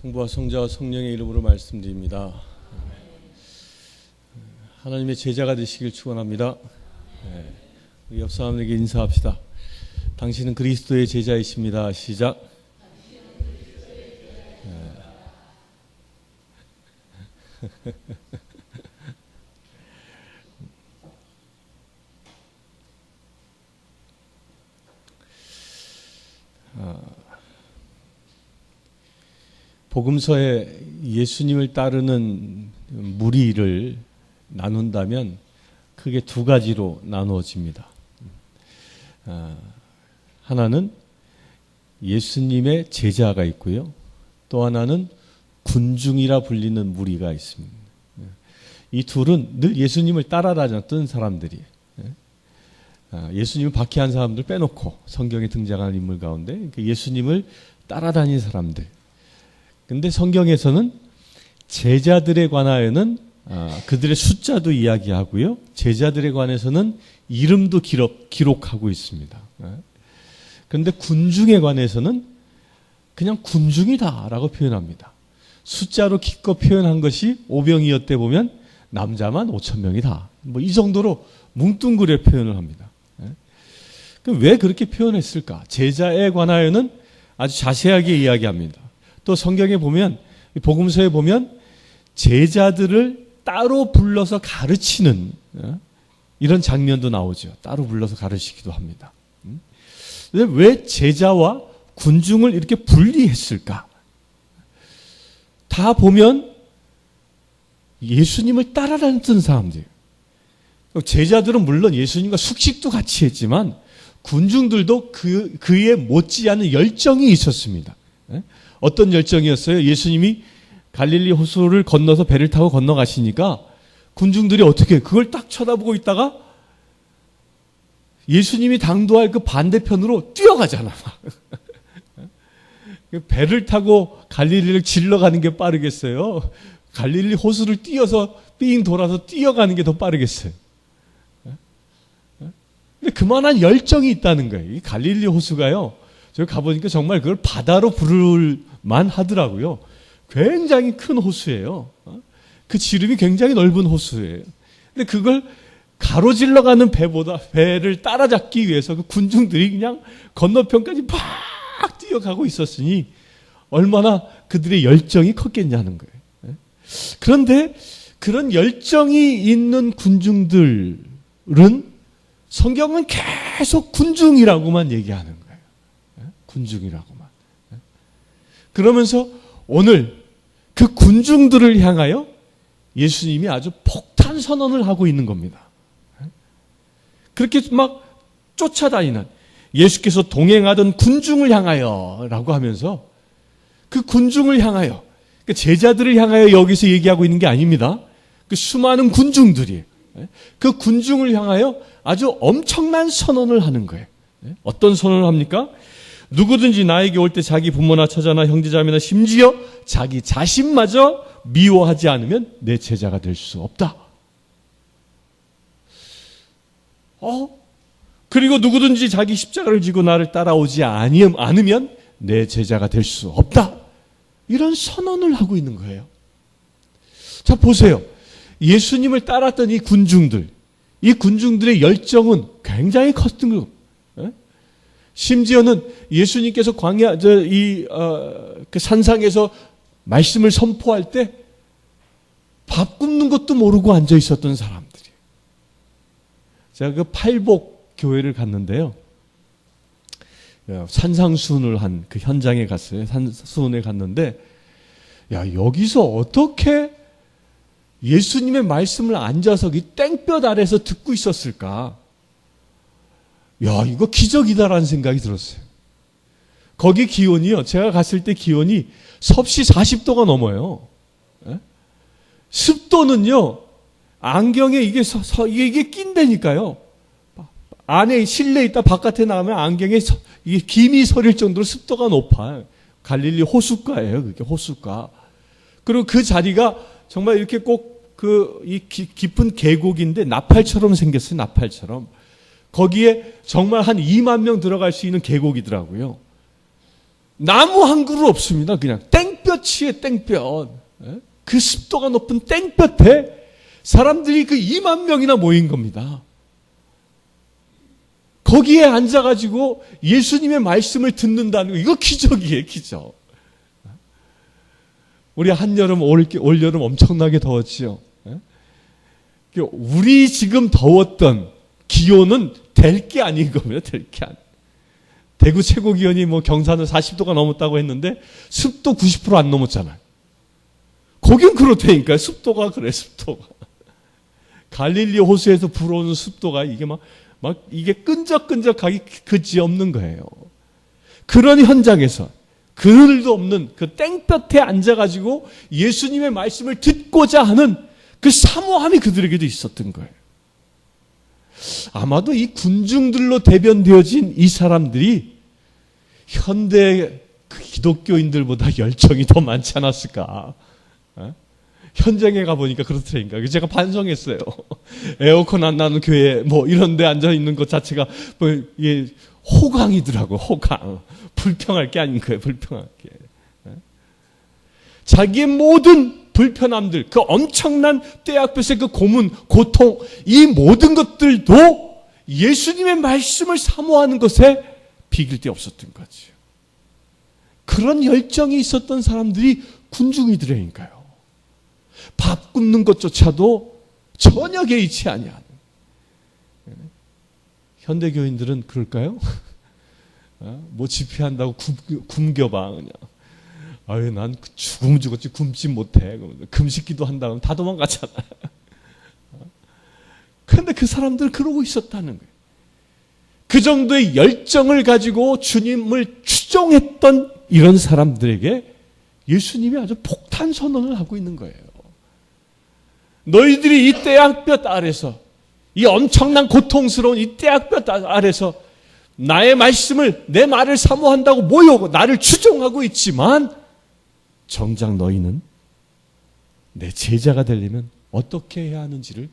성부와 성자와 성령의 이름으로 말씀드립니다. 하나님의 제자가 되시길 축원합니다. 우리 옆 사람에게 인사합시다. 당신은 그리스도의 제자이십니다. 시작. 복음서에 예수님을 따르는 무리를 나눈다면 크게 두 가지로 나누어집니다. 하나는 예수님의 제자가 있고요. 또 하나는 군중이라 불리는 무리가 있습니다. 이 둘은 늘 예수님을 따라다녔던 사람들이에요. 예수님을 박해한 사람들 빼놓고 성경에 등장하는 인물 가운데 예수님을 따라다닌 사람들. 근데 성경에서는 제자들에 관하여는 그들의 숫자도 이야기하고요. 제자들에 관해서는 이름도 기록하고 있습니다. 그런데 군중에 관해서는 그냥 군중이다라고 표현합니다. 숫자로 기껏 표현한 것이 오병이어때 보면 남자만 5,000명이다. 뭐 이 정도로 뭉뚱그려 표현을 합니다. 그럼 왜 그렇게 표현했을까? 제자에 관하여는 아주 자세하게 이야기합니다. 또 성경에 보면, 복음서에 보면 제자들을 따로 불러서 가르치는 이런 장면도 나오죠. 따로 불러서 가르치기도 합니다. 왜 제자와 군중을 이렇게 분리했을까? 다 보면 예수님을 따라다녔던 사람들. 제자들은 물론 예수님과 숙식도 같이 했지만 군중들도 그에 못지않은 열정이 있었습니다. 어떤 열정이었어요? 예수님이 갈릴리 호수를 건너서 배를 타고 건너가시니까 군중들이 어떻게 그걸 딱 쳐다보고 있다가 예수님이 당도할 그 반대편으로 뛰어가잖아. 배를 타고 갈릴리를 질러가는 게 빠르겠어요? 갈릴리 호수를 뛰어서 삥 돌아서 뛰어가는 게 더 빠르겠어요? 근데 그만한 열정이 있다는 거예요. 이 갈릴리 호수가요. 저기 가보니까 정말 그걸 바다로 부를 만 하더라고요. 굉장히 큰 호수예요. 그 지름이 굉장히 넓은 호수예요. 근데 그걸 가로질러 가는 배를 따라잡기 위해서 그 군중들이 그냥 건너편까지 팍 뛰어가고 있었으니 얼마나 그들의 열정이 컸겠냐는 거예요. 그런데 그런 열정이 있는 군중들은 성경은 계속 군중이라고만 얘기하는 거예요. 군중이라고만. 그러면서 오늘 그 군중들을 향하여 예수님이 아주 폭탄 선언을 하고 있는 겁니다. 그렇게 막 쫓아다니는 예수께서 동행하던 군중을 향하여 라고 하면서 그 군중을 향하여 그 제자들을 향하여 여기서 얘기하고 있는 게 아닙니다. 그 수많은 군중들이 그 군중을 향하여 아주 엄청난 선언을 하는 거예요. 어떤 선언을 합니까? 누구든지 나에게 올 때 자기 부모나 처자나 형제자매나 심지어 자기 자신마저 미워하지 않으면 내 제자가 될 수 없다. 그리고 누구든지 자기 십자가를 지고 나를 따라오지 않으면 내 제자가 될 수 없다. 이런 선언을 하고 있는 거예요. 자, 보세요. 예수님을 따랐던 이 군중들의 열정은 굉장히 컸던 거예요. 심지어는 예수님께서 그 산상에서 말씀을 선포할 때 밥 굽는 것도 모르고 앉아 있었던 사람들이에요. 제가 그 팔복 교회를 갔는데요. 산상수훈을 한 그 현장에 갔어요. 산수훈에 갔는데, 여기서 어떻게 예수님의 말씀을 앉아서 이 땡볕 아래서 듣고 있었을까? 이거 기적이다라는 생각이 들었어요. 거기 기온이요. 제가 갔을 때 기온이 섭씨 40도가 넘어요. 습도는요. 안경에 이게 낀다니까요. 안에 실내에 있다 바깥에 나가면 안경에 이게 김이 서릴 정도로 습도가 높아요. 갈릴리 호숫가예요. 그게 호숫가. 그리고 그 자리가 정말 이렇게 꼭 이 깊은 계곡인데 나팔처럼 생겼어요. 나팔처럼. 거기에 정말 한 2만 명 들어갈 수 있는 계곡이더라고요. 나무 한 그루 없습니다. 그냥 땡볕 땡볕이에요, 땡볕. 그 습도가 높은 땡볕에 사람들이 그 2만 명이나 모인 겁니다. 거기에 앉아가지고 예수님의 말씀을 듣는다는 거, 이거 기적이에요, 기적. 우리 한여름, 올여름 엄청나게 더웠지요. 우리 지금 더웠던 기온은 될 게 아닌 겁니다, 될 게 아닌. 대구 최고 기온이 뭐 경산은 40도가 넘었다고 했는데 습도 90% 안 넘었잖아요. 거긴 그렇다니까요. 습도가 그래, 습도가. 갈릴리 호수에서 불어오는 습도가 이게 막 이게 끈적끈적하기 그지없는 거예요. 그런 현장에서 그늘도 없는 그 땡볕에 앉아가지고 예수님의 말씀을 듣고자 하는 그 사모함이 그들에게도 있었던 거예요. 아마도 이 군중들로 대변되어진 이 사람들이 현대 기독교인들보다 열정이 더 많지 않았을까? 현장에 가보니까 그렇더라니까. 제가 반성했어요. 에어컨 안 나는 교회 뭐 이런 데 앉아 있는 것 자체가 뭐 이게 호강이더라고, 호강. 불평할 게 아닌 거예요, 불평할 게. 자기의 모든 불편함들, 그 엄청난 떼약볕의 그 고문, 고통, 이 모든 것들도 예수님의 말씀을 사모하는 것에 비길 데 없었던 거죠. 그런 열정이 있었던 사람들이 군중이더라니까요. 밥 굽는 것조차도 전혀 개의치 아니하는. 현대교인들은 그럴까요? 뭐 집회한다고 굶겨봐 그냥. 아유, 난 죽으면 죽었지 굶지 못해. 금식기도 한다면 다 도망가잖아. 그런데 그 사람들은 그러고 있었다는 거예요. 그 정도의 열정을 가지고 주님을 추종했던 이런 사람들에게 예수님이 아주 폭탄 선언을 하고 있는 거예요. 너희들이 이 떼약볕 아래서, 이 엄청난 고통스러운 이 떼약볕 아래서 나의 말씀을, 내 말을 사모한다고 모여오고 나를 추종하고 있지만 정작 너희는 내 제자가 되려면 어떻게 해야 하는지를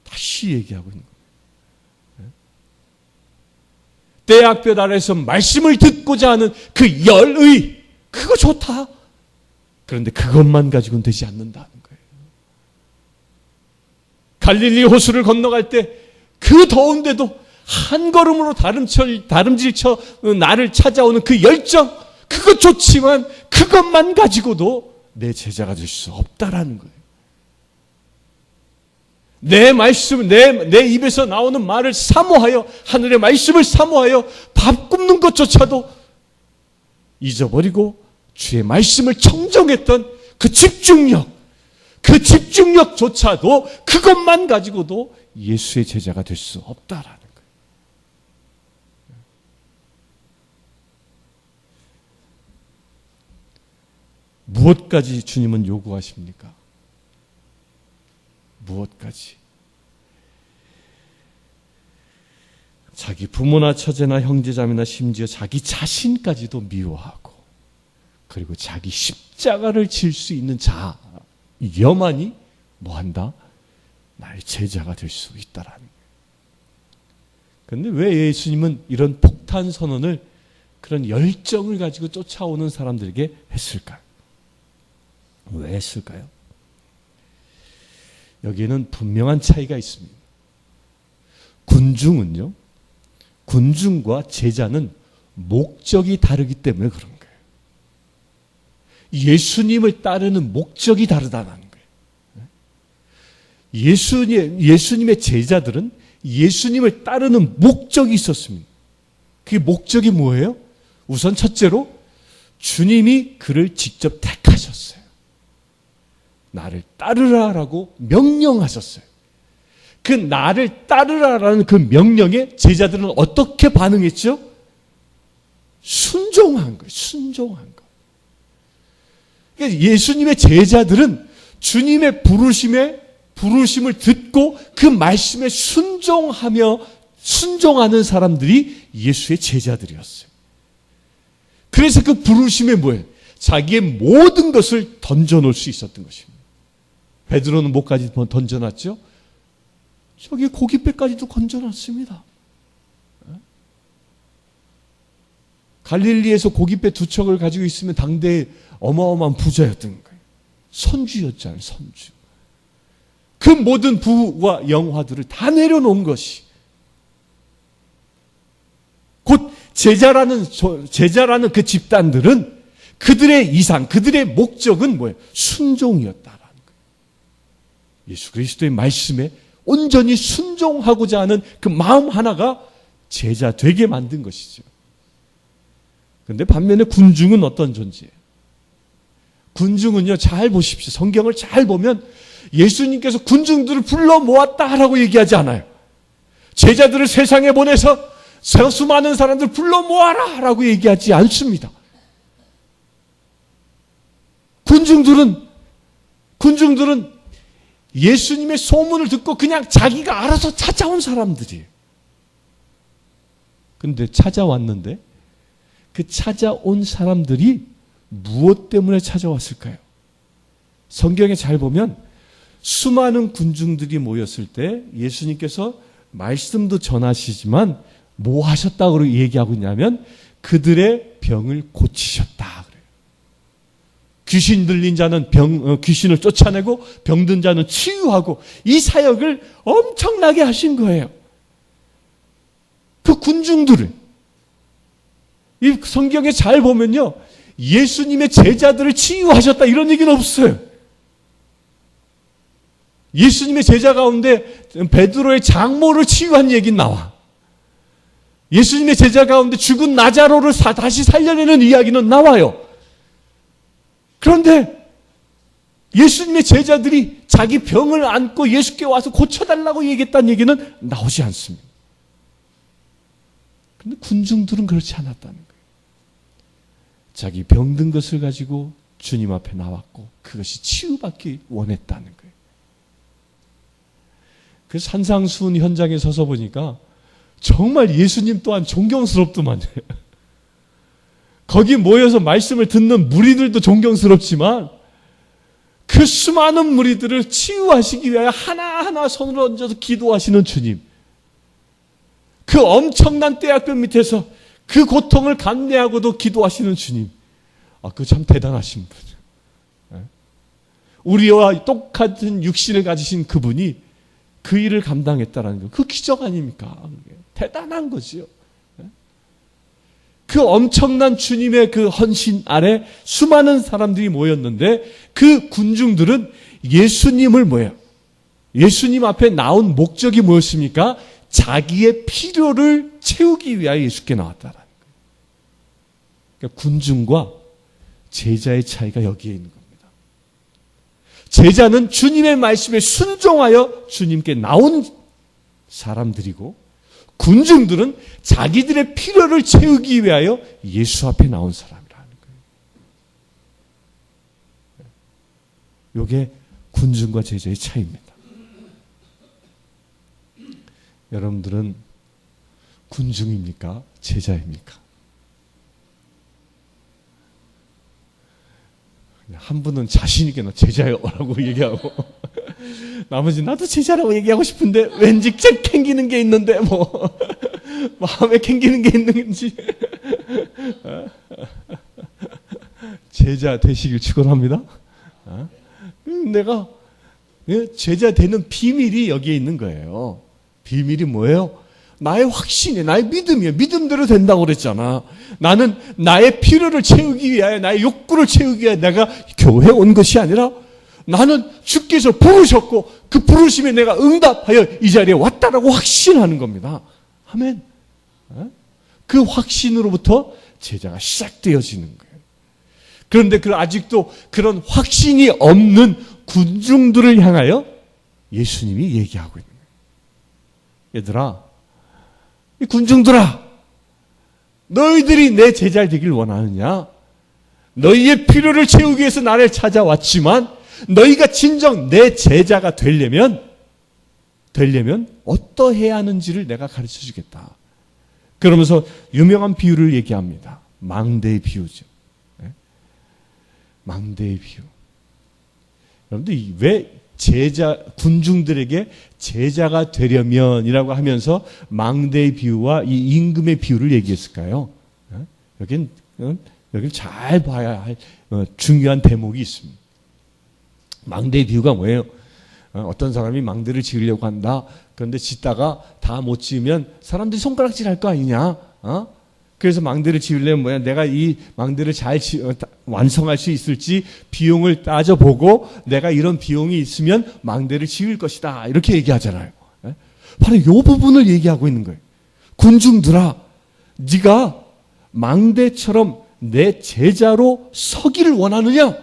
다시 얘기하고 있는 거예요. 떼약볕 아래서 말씀을 듣고자 하는 그 열의, 그거 좋다. 그런데 그것만 가지고는 되지 않는다는 거예요. 갈릴리 호수를 건너갈 때 그 더운데도 한 걸음으로 다름질쳐 나를 찾아오는 그 열정, 그거 좋지만 그것만 가지고도 내 제자가 될 수 없다라는 거예요. 내 말씀, 내 입에서 나오는 말을 사모하여, 하늘의 말씀을 사모하여 밥 굽는 것조차도 잊어버리고 주의 말씀을 청정했던 그 집중력조차도 그것만 가지고도 예수의 제자가 될 수 없다라는 거예요. 무엇까지 주님은 요구하십니까? 무엇까지? 자기 부모나 처제나 형제자매나 심지어 자기 자신까지도 미워하고, 그리고 자기 십자가를 질 수 있는 자여만이 뭐한다? 나의 제자가 될 수 있다라는 거예요. 그런데 왜 예수님은 이런 폭탄 선언을, 그런 열정을 가지고 쫓아오는 사람들에게 했을까요? 왜 했을까요? 여기에는 분명한 차이가 있습니다. 군중과 제자는 목적이 다르기 때문에 그런 거예요. 예수님을 따르는 목적이 다르다는 거예요. 예수님의 제자들은 예수님을 따르는 목적이 있었습니다. 그게 목적이 뭐예요? 우선 첫째로 주님이 그를 직접 택하셨어요. 나를 따르라라고 명령하셨어요. 그 나를 따르라라는 그 명령에 제자들은 어떻게 반응했죠? 순종한 거예요. 순종한 거. 그러니까 예수님의 제자들은 주님의 부르심을 듣고 그 말씀에 순종하는 사람들이 예수의 제자들이었어요. 그래서 그 부르심에 뭐예요? 자기의 모든 것을 던져놓을 수 있었던 것입니다. 베드로는 뭐까지 던져놨죠? 저기 고깃배까지도 건져놨습니다. 갈릴리에서 고깃배 2척을 가지고 있으면 당대의 어마어마한 부자였던 거예요. 선주였잖아요, 선주. 그 모든 부와 영화들을 다 내려놓은 것이 곧 제자라는 그 집단들은 그들의 이상, 그들의 목적은 뭐예요? 순종이었다라는 거예요. 예수 그리스도의 말씀에 온전히 순종하고자 하는 그 마음 하나가 제자 되게 만든 것이죠. 그런데 반면에 군중은 어떤 존재예요? 군중은요, 잘 보십시오. 성경을 잘 보면 예수님께서 군중들을 불러 모았다라고 얘기하지 않아요. 제자들을 세상에 보내서 수많은 사람들 불러 모아라 라고 얘기하지 않습니다. 군중들은 예수님의 소문을 듣고 그냥 자기가 알아서 찾아온 사람들이에요. 근데 찾아왔는데 그 찾아온 사람들이 무엇 때문에 찾아왔을까요? 성경에 잘 보면 수많은 군중들이 모였을 때 예수님께서 말씀도 전하시지만 뭐 하셨다고 얘기하고 있냐면 그들의 병을 고치셨다 그래요. 귀신 들린 자는 귀신을 쫓아내고 병든 자는 치유하고 이 사역을 엄청나게 하신 거예요. 그 군중들을 이 성경에 잘 보면요, 예수님의 제자들을 치유하셨다 이런 얘기는 없어요. 예수님의 제자 가운데 베드로의 장모를 치유한 얘기는 나와. 예수님의 제자 가운데 죽은 나자로를 다시 살려내는 이야기는 나와요. 그런데 예수님의 제자들이 자기 병을 안고 예수께 와서 고쳐달라고 얘기했다는 얘기는 나오지 않습니다. 그런데 군중들은 그렇지 않았다는 거예요. 자기 병든 것을 가지고 주님 앞에 나왔고 그것이 치유받기 원했다는 거예요. 그 산상수훈 현장에 서서 보니까 정말 예수님 또한 존경스럽더만요. 거기 모여서 말씀을 듣는 무리들도 존경스럽지만 그 수많은 무리들을 치유하시기 위하여 하나하나 손을 얹어서 기도하시는 주님. 그 엄청난 떼약볕 밑에서 그 고통을 감내하고도 기도하시는 주님. 그거 참 대단하신 분이에요. 우리와 똑같은 육신을 가지신 그분이 그 일을 감당했다라는 거. 그 기적 아닙니까? 대단한 거지요. 그 엄청난 주님의 그 헌신 아래 수많은 사람들이 모였는데 그 군중들은 예수님을 뭐예요? 예수님 앞에 나온 목적이 뭐였습니까? 자기의 필요를 채우기 위하여 예수께 나왔다라는 거예요. 그러니까 군중과 제자의 차이가 여기에 있는 겁니다. 제자는 주님의 말씀에 순종하여 주님께 나온 사람들이고 군중들은 자기들의 필요를 채우기 위하여 예수 앞에 나온 사람이라는 거예요. 이게 군중과 제자의 차이입니다. 여러분들은 군중입니까? 제자입니까? 한 분은 자신 있게 나 제자요라고 얘기하고 나머지 나도 제자라고 얘기하고 싶은데 왠지 캥기는 게 있는데 뭐 마음에 캥기는 게 있는지 제자 되시길 축원합니다. 내가 제자 되는 비밀이 여기에 있는 거예요. 비밀이 뭐예요? 나의 확신이, 나의 믿음이에요. 믿음대로 된다고 그랬잖아. 나는 나의 필요를 채우기 위하여, 나의 욕구를 채우기 위하여 내가 교회에 온 것이 아니라 나는 주께서 부르셨고 그 부르심에 내가 응답하여 이 자리에 왔다라고 확신하는 겁니다. 아멘. 그 확신으로부터 제자가 시작되어지는 거예요. 그런데 아직도 그런 확신이 없는 군중들을 향하여 예수님이 얘기하고 있는 거예요. 얘들아, 이 군중들아, 너희들이 내 제자 되길 원하느냐? 너희의 필요를 채우기 위해서 나를 찾아왔지만 너희가 진정 내 제자가 되려면 어떠해야 하는지를 내가 가르쳐 주겠다. 그러면서 유명한 비유를 얘기합니다. 망대의 비유죠. 망대의 비유. 여러분들 왜 군중들에게 제자가 되려면이라고 하면서 망대의 비유와 이 임금의 비유를 얘기했을까요? 여긴 잘 봐야 할 중요한 대목이 있습니다. 망대의 비유가 뭐예요? 어떤 사람이 망대를 지으려고 한다. 그런데 짓다가 다 못 지으면 사람들이 손가락질 할 거 아니냐? 그래서 망대를 지으려면 뭐야? 내가 이 망대를 잘 완성할 수 있을지 비용을 따져보고 내가 이런 비용이 있으면 망대를 지을 것이다. 이렇게 얘기하잖아요. 바로 이 부분을 얘기하고 있는 거예요. 군중들아, 네가 망대처럼 내 제자로 서기를 원하느냐?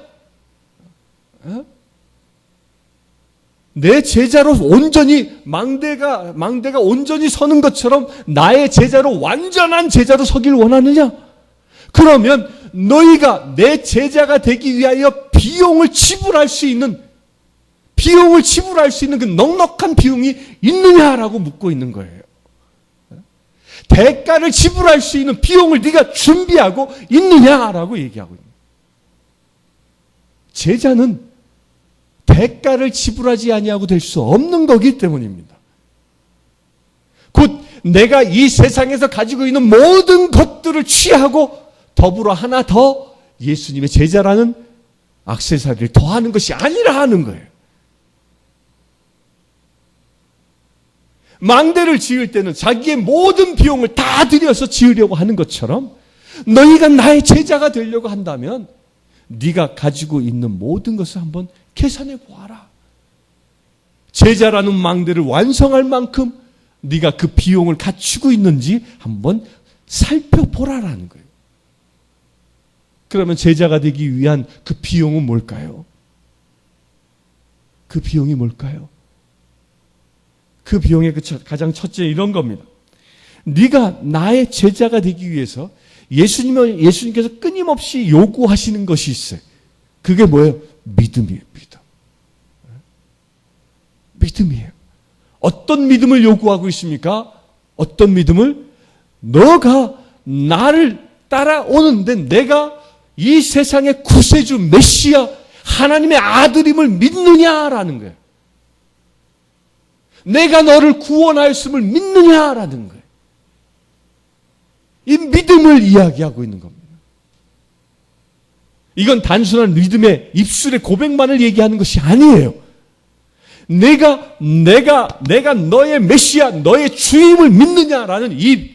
내 제자로 온전히 망대가 온전히 서는 것처럼 나의 제자로 완전한 제자로 서기를 원하느냐? 그러면 너희가 내 제자가 되기 위하여 비용을 지불할 수 있는 그 넉넉한 비용이 있느냐라고 묻고 있는 거예요. 대가를 지불할 수 있는 비용을 네가 준비하고 있느냐라고 얘기하고 있는 거예요. 제자는 대가를 지불하지 아니하고 될 수 없는 거기 때문입니다. 곧 내가 이 세상에서 가지고 있는 모든 것들을 취하고 더불어 하나 더 예수님의 제자라는 액세서리를 더하는 것이 아니라 하는 거예요. 망대를 지을 때는 자기의 모든 비용을 다 들여서 지으려고 하는 것처럼 너희가 나의 제자가 되려고 한다면 네가 가지고 있는 모든 것을 한번 계산해 보아라. 제자라는 망대를 완성할 만큼 네가 그 비용을 갖추고 있는지 한번 살펴보라라는 거예요. 그러면 제자가 되기 위한 그 비용은 뭘까요? 그 비용이 뭘까요? 그 비용의 가장 첫째 이런 겁니다. 네가 나의 제자가 되기 위해서 예수님께서 끊임없이 요구하시는 것이 있어요. 그게 뭐예요? 믿음이에요. 믿음이에요. 어떤 믿음을 요구하고 있습니까? 어떤 믿음을? 너가 나를 따라오는데 내가 이 세상의 구세주 메시아 하나님의 아들임을 믿느냐라는 거예요. 내가 너를 구원하였음을 믿느냐라는 거예요. 이 믿음을 이야기하고 있는 겁니다. 이건 단순한 믿음의 입술의 고백만을 얘기하는 것이 아니에요. 내가 너의 메시아, 너의 주임을 믿느냐라는 이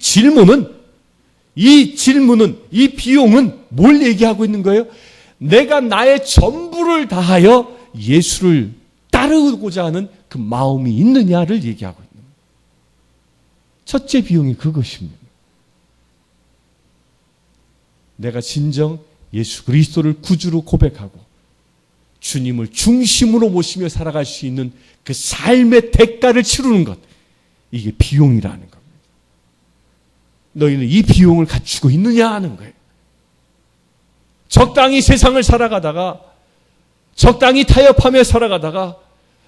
비용은 뭘 얘기하고 있는 거예요? 내가 나의 전부를 다하여 예수를 따르고자 하는 그 마음이 있느냐를 얘기하고 있는 거예요. 첫째 비용이 그것입니다. 내가 진정 예수 그리스도를 구주로 고백하고 주님을 중심으로 모시며 살아갈 수 있는 그 삶의 대가를 치르는 것, 이게 비용이라는 겁니다. 너희는 이 비용을 갖추고 있느냐 하는 거예요. 적당히 세상을 살아가다가 적당히 타협하며 살아가다가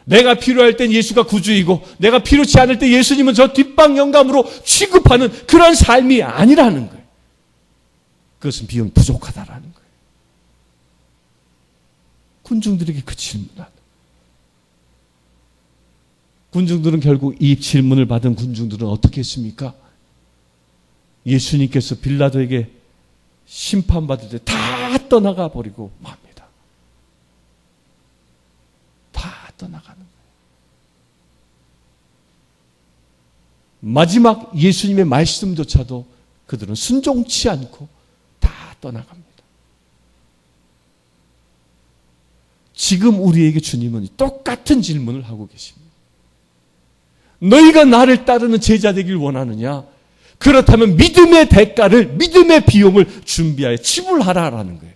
내가 필요할 땐 예수가 구주이고 내가 필요치 않을 때 예수님은 저 뒷방 영감으로 취급하는 그런 삶이 아니라는 거예요. 그것은 비용이 부족하다라는 거예요. 군중들에게 그 질문하는. 군중들은 결국 이 질문을 받은 군중들은 어떻게 했습니까? 예수님께서 빌라도에게 심판받을 때 다 떠나가 버리고 맙니다. 다 떠나가는 거예요. 마지막 예수님의 말씀조차도 그들은 순종치 않고 다 떠나갑니다. 지금 우리에게 주님은 똑같은 질문을 하고 계십니다. 너희가 나를 따르는 제자 되길 원하느냐? 그렇다면 믿음의 대가를, 믿음의 비용을 준비하여 지불하라라는 거예요.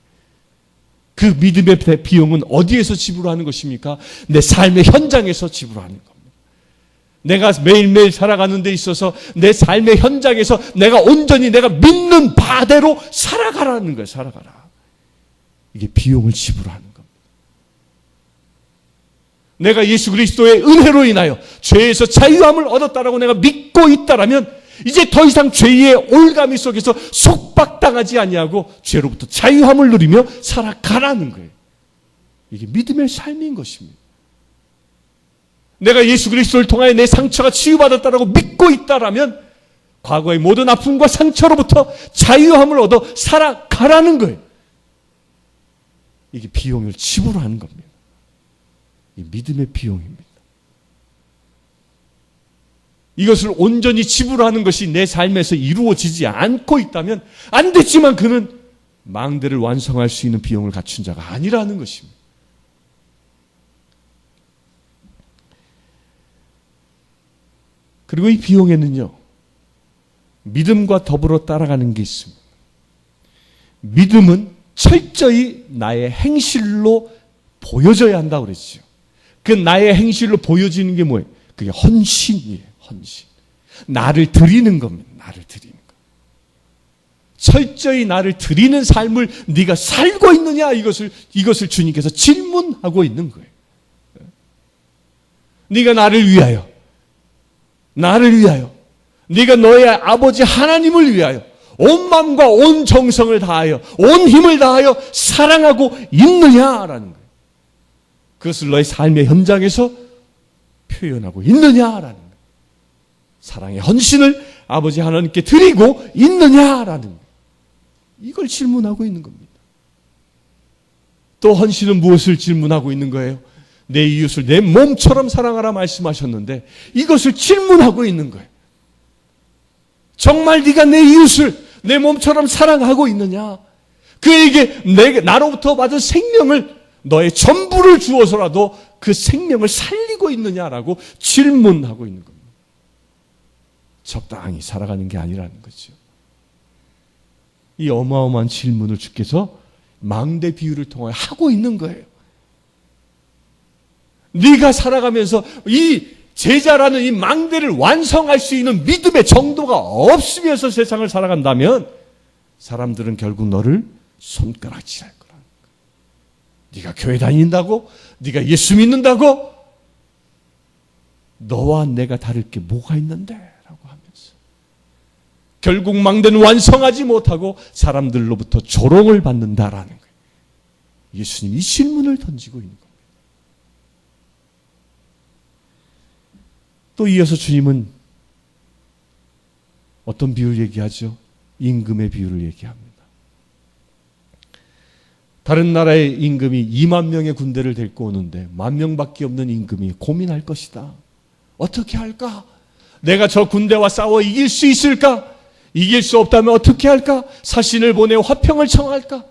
그 믿음의 비용은 어디에서 지불하는 것입니까? 내 삶의 현장에서 지불하는 겁니다. 내가 매일매일 살아가는 데 있어서 내 삶의 현장에서 내가 온전히 내가 믿는 바대로 살아가라는 거예요. 살아가라. 이게 비용을 지불하는 겁니다. 내가 예수 그리스도의 은혜로 인하여 죄에서 자유함을 얻었다라고 내가 믿고 있다라면 이제 더 이상 죄의 올가미 속에서 속박당하지 아니하고 죄로부터 자유함을 누리며 살아가라는 거예요. 이게 믿음의 삶인 것입니다. 내가 예수 그리스도를 통하여 내 상처가 치유받았다라고 믿고 있다라면 과거의 모든 아픔과 상처로부터 자유함을 얻어 살아가라는 거예요. 이게 비용을 지불하는 겁니다. 이 믿음의 비용입니다. 이것을 온전히 지불하는 것이 내 삶에서 이루어지지 않고 있다면 안 됐지만 그는 망대를 완성할 수 있는 비용을 갖춘 자가 아니라는 것입니다. 그리고 이 비용에는요, 믿음과 더불어 따라가는 게 있습니다. 믿음은 철저히 나의 행실로 보여져야 한다고 그랬죠. 그 나의 행실로 보여지는 게 뭐예요? 그게 헌신이에요. 헌신. 나를 드리는 겁니다. 나를 드리는 것. 철저히 나를 드리는 삶을 네가 살고 있느냐, 이것을 주님께서 질문하고 있는 거예요. 네가 나를 위하여, 네가 너의 아버지 하나님을 위하여 온 마음과 온 정성을 다하여 온 힘을 다하여 사랑하고 있느냐라는 거예요. 그것을 너의 삶의 현장에서 표현하고 있느냐라는 거예요. 사랑의 헌신을 아버지 하나님께 드리고 있느냐라는 거예요. 이걸 질문하고 있는 겁니다. 또 헌신은 무엇을 질문하고 있는 거예요? 내 이웃을 내 몸처럼 사랑하라 말씀하셨는데 이것을 질문하고 있는 거예요. 정말 네가 내 이웃을 내 몸처럼 사랑하고 있느냐? 그에게 나로부터 받은 생명을, 너의 전부를 주어서라도 그 생명을 살리고 있느냐라고 질문하고 있는 겁니다. 적당히 살아가는 게 아니라는 거죠. 이 어마어마한 질문을 주께서 망대 비유를 통하여 하고 있는 거예요. 네가 살아가면서 이 제자라는 이 망대를 완성할 수 있는 믿음의 정도가 없으면서 세상을 살아간다면 사람들은 결국 너를 손가락질할 거라는 거야. 네가 교회 다닌다고? 네가 예수 믿는다고? 너와 내가 다를 게 뭐가 있는데? 라고 하면서 결국 망대는 완성하지 못하고 사람들로부터 조롱을 받는다라는 거예요. 예수님이 이 질문을 던지고 있는 겁니다. 또 이어서 주님은 어떤 비유를 얘기하죠? 임금의 비유를 얘기합니다. 다른 나라의 임금이 2만 명의 군대를 데리고 오는데 10,000명밖에 없는 임금이 고민할 것이다. 어떻게 할까? 내가 저 군대와 싸워 이길 수 있을까? 이길 수 없다면 어떻게 할까? 사신을 보내 화평을 청할까?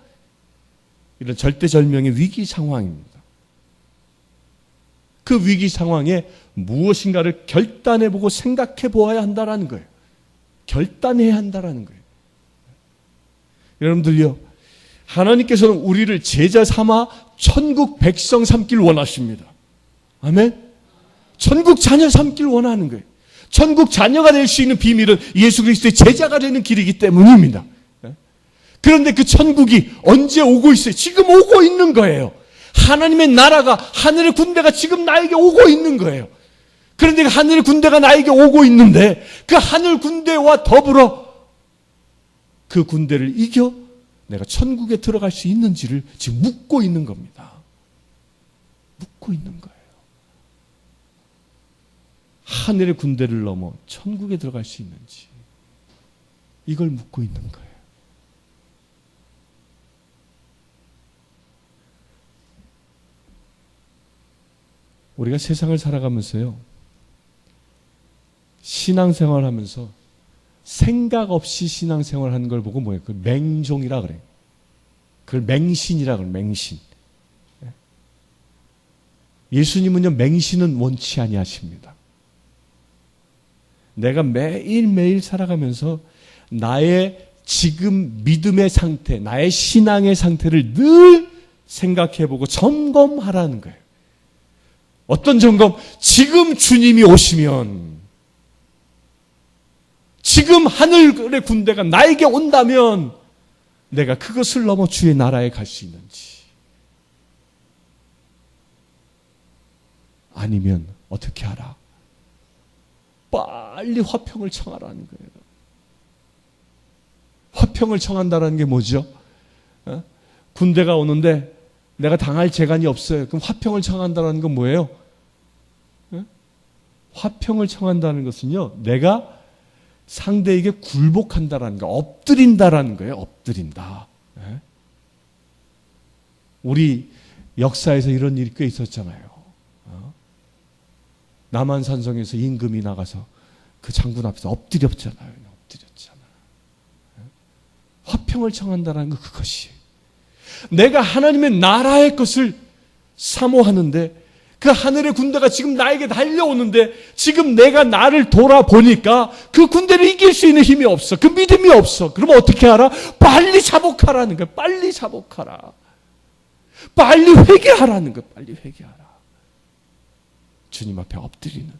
이런 절대절명의 위기 상황입니다. 그 위기 상황에 무엇인가를 결단해보고 생각해보아야 한다는 거예요. 결단해야 한다는 거예요. 여러분들요, 하나님께서는 우리를 제자 삼아 천국 백성 삼길 원하십니다. 아멘? 천국 자녀 삼길 원하는 거예요. 천국 자녀가 될 수 있는 비밀은 예수 그리스도의 제자가 되는 길이기 때문입니다. 그런데 그 천국이 언제 오고 있어요? 지금 오고 있는 거예요. 하나님의 나라가, 하늘의 군대가 지금 나에게 오고 있는 거예요. 그런데 그 하늘 군대가 나에게 오고 있는데 그 하늘 군대와 더불어 그 군대를 이겨 내가 천국에 들어갈 수 있는지를 지금 묻고 있는 겁니다. 묻고 있는 거예요. 하늘의 군대를 넘어 천국에 들어갈 수 있는지 이걸 묻고 있는 거예요. 우리가 세상을 살아가면서요, 신앙생활 하면서 생각 없이 신앙생활 하는 걸 보고 뭐예요? 그 맹종이라 그래요. 그걸 맹신이라 그래요. 맹신. 예수님은요, 맹신은 원치 아니하십니다. 내가 매일매일 살아가면서 나의 지금 믿음의 상태, 나의 신앙의 상태를 늘 생각해보고 점검하라는 거예요. 어떤 점검? 지금 주님이 오시면, 지금 하늘의 군대가 나에게 온다면 내가 그것을 넘어 주의 나라에 갈 수 있는지, 아니면 어떻게 하라? 빨리 화평을 청하라는 거예요. 화평을 청한다는 게 뭐죠? 군대가 오는데 내가 당할 재간이 없어요. 그럼 화평을 청한다는 건 뭐예요? 화평을 청한다는 것은요, 내가 상대에게 굴복한다라는 거, 엎드린다라는 거예요. 엎드린다. 예? 우리 역사에서 이런 일이 꽤 있었잖아요. 남한산성에서 임금이 나가서 그 장군 앞에서 엎드렸잖아요. 엎드렸잖아요. 예? 화평을 청한다라는 거, 그것이 내가 하나님의 나라의 것을 사모하는데 그 하늘의 군대가 지금 나에게 달려오는데 지금 내가 나를 돌아보니까 그 군대를 이길 수 있는 힘이 없어. 그 믿음이 없어. 그러면 어떻게 하라? 빨리 자복하라는 거야. 빨리 자복하라. 빨리 회개하라는 거야. 빨리 회개하라. 주님 앞에 엎드리는.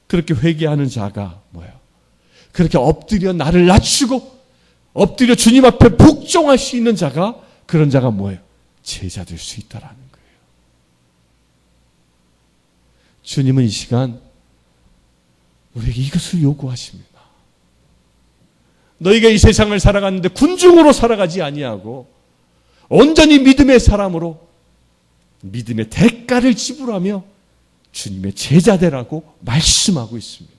그렇게 회개하는 자가 뭐예요? 그렇게 엎드려 나를 낮추고 엎드려 주님 앞에 복종할 수 있는 자가, 그런 자가 뭐예요? 제자 될 수 있다라는 거예요. 주님은 이 시간 우리에게 이것을 요구하십니다. 너희가 이 세상을 살아갔는데 군중으로 살아가지 아니하고 온전히 믿음의 사람으로 믿음의 대가를 지불하며 주님의 제자 되라고 말씀하고 있습니다.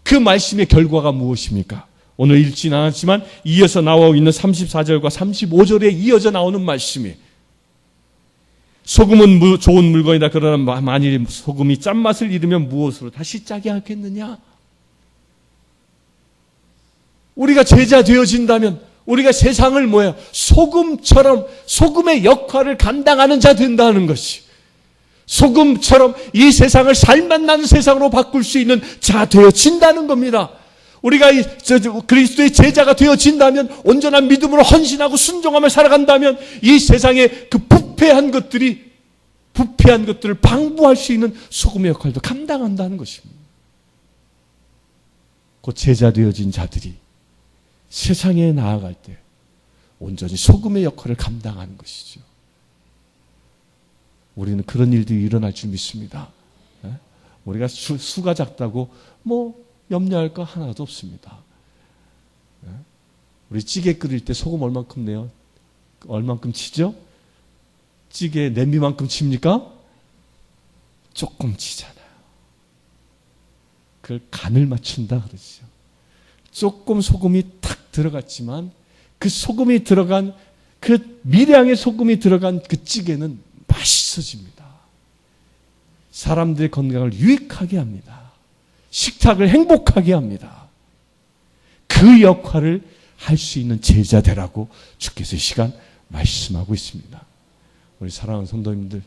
그 말씀의 결과가 무엇입니까? 오늘 읽진 않았지만 이어서 나오고 있는 34절과 35절에 이어져 나오는 말씀이, 소금은 좋은 물건이다. 그러나 만일 소금이 짠맛을 잃으면 무엇으로 다시 짜게 하겠느냐? 우리가 제자 되어진다면 우리가 세상을 뭐야? 소금처럼 소금의 역할을 감당하는 자 된다는 것이, 소금처럼 이 세상을 살맛나는 세상으로 바꿀 수 있는 자 되어진다는 겁니다. 우리가 그리스도의 제자가 되어진다면, 온전한 믿음으로 헌신하고 순종하며 살아간다면 이 세상의 그 부패한 것들을 방부할 수 있는 소금의 역할도 감당한다는 것입니다. 곧 제자 되어진 자들이 세상에 나아갈 때 온전히 소금의 역할을 감당하는 것이죠. 우리는 그런 일들이 일어날 줄 믿습니다. 우리가 수가 작다고 염려할 거 하나도 없습니다. 우리 찌개 끓일 때 소금 얼만큼 내요? 얼만큼 치죠? 찌개에 냄비만큼 칩니까? 조금 치잖아요. 그걸 간을 맞춘다 그러죠. 조금 소금이 탁 들어갔지만 그 소금이 들어간, 그 미량의 소금이 들어간 그 찌개는 맛있어집니다. 사람들의 건강을 유익하게 합니다. 식탁을 행복하게 합니다. 그 역할을 할 수 있는 제자 되라고 주께서 이 시간 말씀하고 있습니다. 우리 사랑하는 성도님들,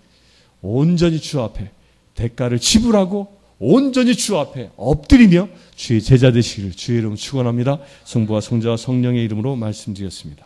온전히 주 앞에 대가를 지불하고 온전히 주 앞에 엎드리며 주의 제자 되시기를 주의 이름으로 축원합니다. 성부와 성자와 성령의 이름으로 말씀드렸습니다.